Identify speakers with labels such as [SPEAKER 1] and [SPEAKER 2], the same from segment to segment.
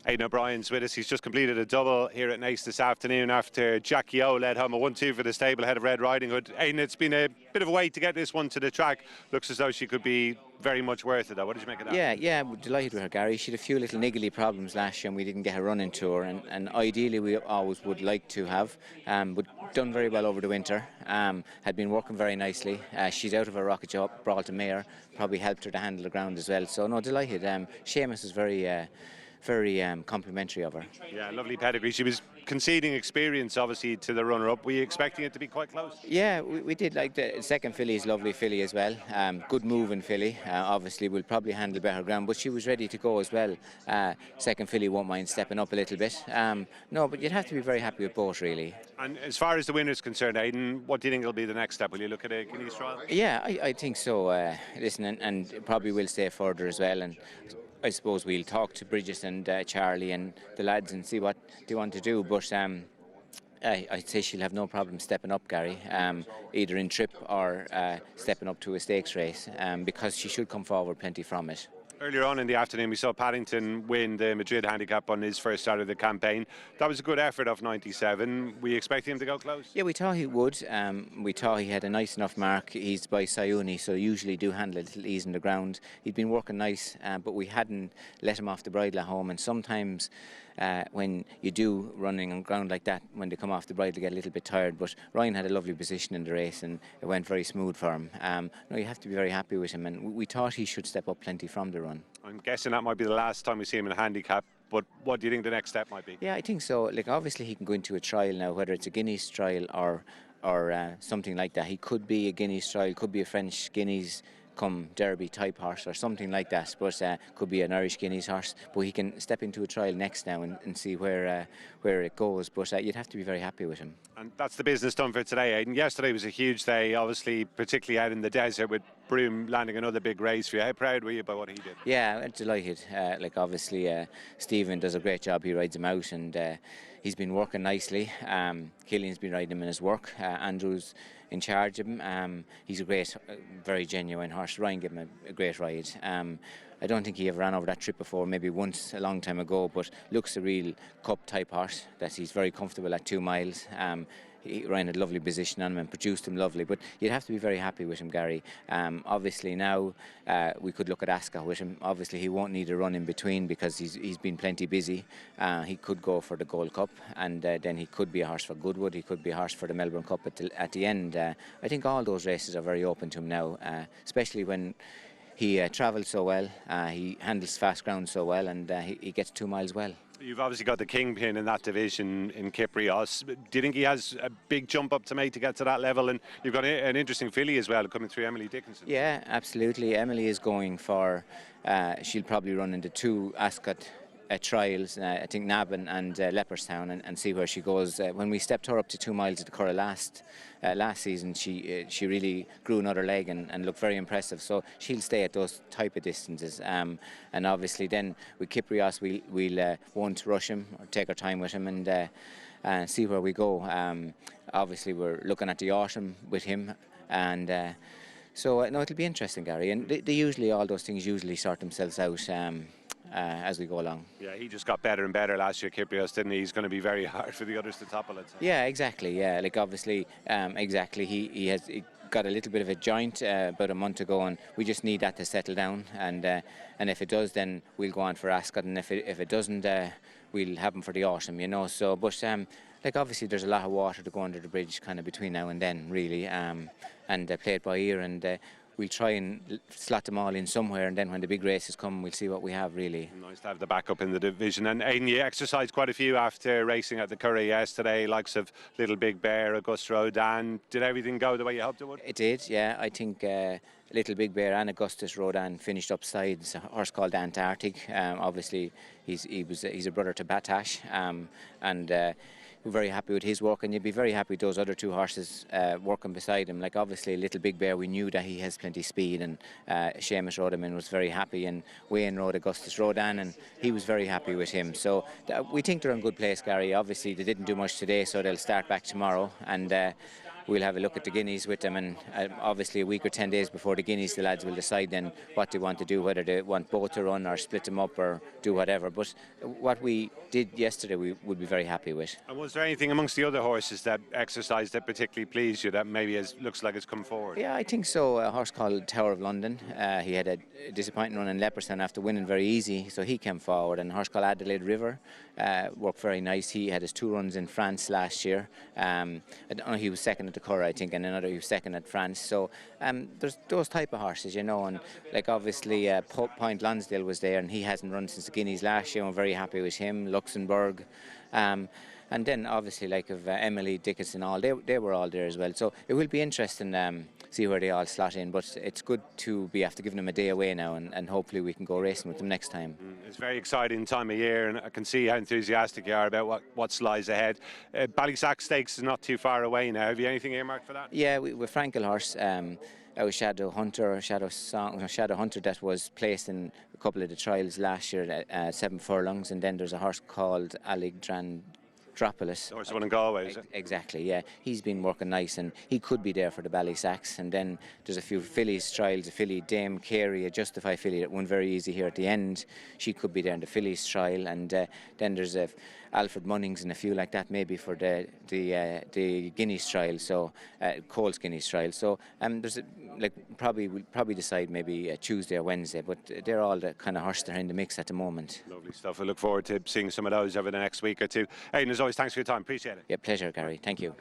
[SPEAKER 1] Aidan O'Brien's with us. He's just completed a double here at Naas this afternoon after Jackie Oh led home a 1-2 for the stable ahead of Red Riding Hood. Aidan, it's been a bit of a wait to get this one to the track. Looks as though she could be very much worth it though. What did you make of that?
[SPEAKER 2] Yeah, we're delighted with her, Gary. She had a few little niggly problems last year and we didn't get her running tour, and ideally we always would like to have, but done very well over the winter, had been working very nicely. She's out of her rocket job, brought a mare, probably helped her to handle the ground as well, so no, delighted. Seamus is very complimentary of her.
[SPEAKER 1] Yeah, lovely pedigree. She was conceding experience obviously to the runner-up. Were you expecting it to be quite close?
[SPEAKER 2] Yeah, we did. Like the second filly is lovely filly as well. Good moving filly. Obviously will probably handle better ground, but she was ready to go as well. Second filly won't mind stepping up a little bit. No, but you'd have to be very happy with both really.
[SPEAKER 1] And as far as the winner's concerned, Aidan, what do you think will be the next step? Will you look at a Guineas trial?
[SPEAKER 2] Yeah, I think so. Listen, and probably will stay further as well. And I suppose we'll talk to Bridget and Charlie and the lads and see what they want to do. But I'd say she'll have no problem stepping up, Gary, either in trip or stepping up to a stakes race, because she should come forward plenty from it.
[SPEAKER 1] Earlier on in the afternoon, we saw Paddington win the Madrid handicap on his first start of the campaign. That was a good effort of 97. Were you expecting him to go close?
[SPEAKER 2] Yeah, we thought he would. We thought he had a nice enough mark. He's by Sayuni, so usually do handle a little ease in the ground. He'd been working nice, but we hadn't let him off the bridle at home. And sometimes when you do running on ground like that, when they come off the bridle, they get a little bit tired. But Ryan had a lovely position in the race and it went very smooth for him. No, you have to be very happy with him, and we thought he should step up plenty from the run.
[SPEAKER 1] I'm guessing that might be the last time we see him in a handicap, but what do you think the next step might be?
[SPEAKER 2] Yeah, I think so. Like, obviously he can go into a trial now, whether it's a Guineas trial or something like that. He could be a Guineas trial, could be a French Guineas come Derby type horse or something like that, but could be an Irish Guineas horse. But he can step into a trial next now and see where it goes. But you'd have to be very happy with him.
[SPEAKER 1] And that's the business done for today, Aidan. Yesterday was a huge day, obviously, particularly out in the desert with Broome landing another big race for you. How proud were you by what he did?
[SPEAKER 2] Yeah, I'm delighted. Like, obviously, Stephen does a great job. He rides him out, and he's been working nicely. Killian's been riding him in his work. Andrew's in charge of him. He's a great, very genuine horse. Ryan gave him a great ride. I don't think he ever ran over that trip before, maybe once a long time ago, but looks a real cup type horse, that he's very comfortable at 2 miles. Ryan had a lovely position on him and produced him lovely, but you'd have to be very happy with him, Gary. Obviously now we could look at Ascot with him. Obviously he won't need a run in between because he's been plenty busy. He could go for the Gold Cup, and then he could be a horse for Goodwood. He could be a horse for the Melbourne Cup at the end. I think all those races are very open to him now, especially when he travels so well, he handles fast ground so well, and he gets 2 miles well.
[SPEAKER 1] You've obviously got the kingpin in that division in Kyprios. Do you think he has a big jump up to make to get to that level? And you've got an interesting filly as well coming through, Emily Dickinson.
[SPEAKER 2] Yeah, absolutely. Emily is going for, she'll probably run into 2 Ascot trials, I think Navan and Leopardstown, and see where she goes. When we stepped her up to 2 miles at the Curragh last season, she really grew another leg and looked very impressive. So she'll stay at those type of distances. And obviously then with Kyprios, we'll won't rush him or take our time with him and see where we go. Obviously we're looking at the autumn with him, and so no, it'll be interesting, Gary. And they usually, all those things usually sort themselves out as we go along.
[SPEAKER 1] Yeah, he just got better and better last year, Kyprios, didn't he? He's going to be very hard for the others to topple, I'd say.
[SPEAKER 2] Yeah, exactly. Yeah, like obviously, exactly. He got a little bit of a joint about a month ago, and we just need that to settle down. And if it does, then we'll go on for Ascot, and if it doesn't, we'll have him for the autumn, you know. So, but like obviously, there's a lot of water to go under the bridge, kind of between now and then, really, and play it by ear, and we'll try and slot them all in somewhere, and then when the big races come, we'll see what we have, really.
[SPEAKER 1] Nice to have the backup in the division. And Aidan, you exercised quite a few after racing at the Curragh yesterday, likes of Little Big Bear, Augusta Rodan. Did everything go the way you hoped it would?
[SPEAKER 2] It did, yeah. I think Little Big Bear and Augustus Rodan finished up sides. A horse called Antarctic. Obviously, he's a brother to Batash, and we're very happy with his work, and you'd be very happy with those other 2 horses working beside him. Like obviously Little Big Bear, we knew that he has plenty of speed, and Seamus rode him and was very happy, and Wayne rode Augustus Rodan and he was very happy with him. So we think they're in good place, Gary. Obviously they didn't do much today, so they'll start back tomorrow, and we'll have a look at the guineas with them, and obviously a week or 10 days before the guineas, the lads will decide then what they want to do, whether they want both to run or split them up or do whatever. But what we did yesterday, we would be very happy with.
[SPEAKER 1] And was there anything amongst the other horses that exercised that particularly pleased you, that maybe looks like it's come forward?
[SPEAKER 2] Yeah, I think so. A horse called Tower of London. He had a disappointing run in Leopardstown after winning very easy, so he came forward. And a horse called Adelaide River worked very nice. He had his 2 runs in France last year. I don't know, he was second at the Curragh, I think, and another he was second at France. So there's those type of horses, you know, and like obviously Point Lonsdale was there, and he hasn't run since the Guineas last year. I'm very happy with him. Luxembourg. And then obviously like of Emily Dickinson, they were all there as well. So it will be interesting see where they all slot in. But it's good to be after giving them a day away now, and hopefully we can go racing with them next time.
[SPEAKER 1] It's a very exciting time of year, and I can see how enthusiastic you are about what lies ahead. Ballysack Stakes is not too far away now. Have you anything earmarked for that?
[SPEAKER 2] Yeah, with Frankel horse. Our Shadow Hunter that was placed in a couple of the trials last year at 7 furlongs, and then there's a horse called Alexandropolis.
[SPEAKER 1] Or someone in Galway, is it?
[SPEAKER 2] Exactly, yeah. He's been working nice, and he could be there for the Ballysacks. And then there's a few fillies trials, a filly Dame Carey, a Justify filly that won very easy here at the end. She could be there in the fillies trial, and then there's Alfred Munnings and a few like that maybe for the Guineas trial, so Cole's Guineas trial. So there's we'll probably decide maybe Tuesday or Wednesday, but they're all the kind of horses that are in the mix at the moment.
[SPEAKER 1] Lovely stuff. I look forward to seeing some of those over the next week or two. Aidan, as always, thanks for your time. Appreciate it.
[SPEAKER 2] Yeah, pleasure, Gary. Thank you.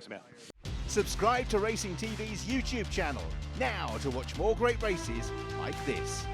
[SPEAKER 3] Subscribe to Racing TV's YouTube channel now to watch more great races like this.